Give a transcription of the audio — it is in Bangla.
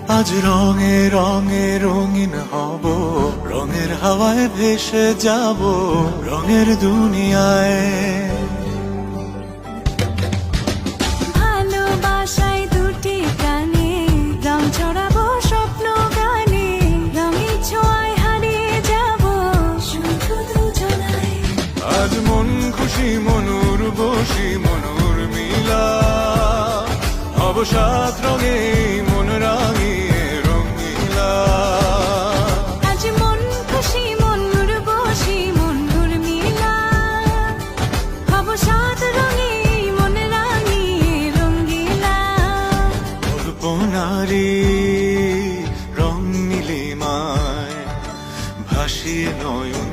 আজ রঙে রঙে রঙিন হব, রঙের হাওয়ায় ভেসে যাব রঙের দুনিয়ায়। ভালোবাসায় দুটি প্রাণে রং ছড়াবো স্বপ্ন গানে, রঙের ছোঁয়ায় হারিয়ে যাব শুধু দুজনায়। আজ মন খুশি মনুর বসি মনুর মিলা, অবসাদ রঙে মন রাঙিয়ে রঙিলা। আজ মন খুশি মনুর বসি মনুর মিলা, অবসাদ রঙে মন রাঙিয়ে রঙ্গিলা। কল্পনারি রং নীলিমায় ভাসিয়ে নয়ন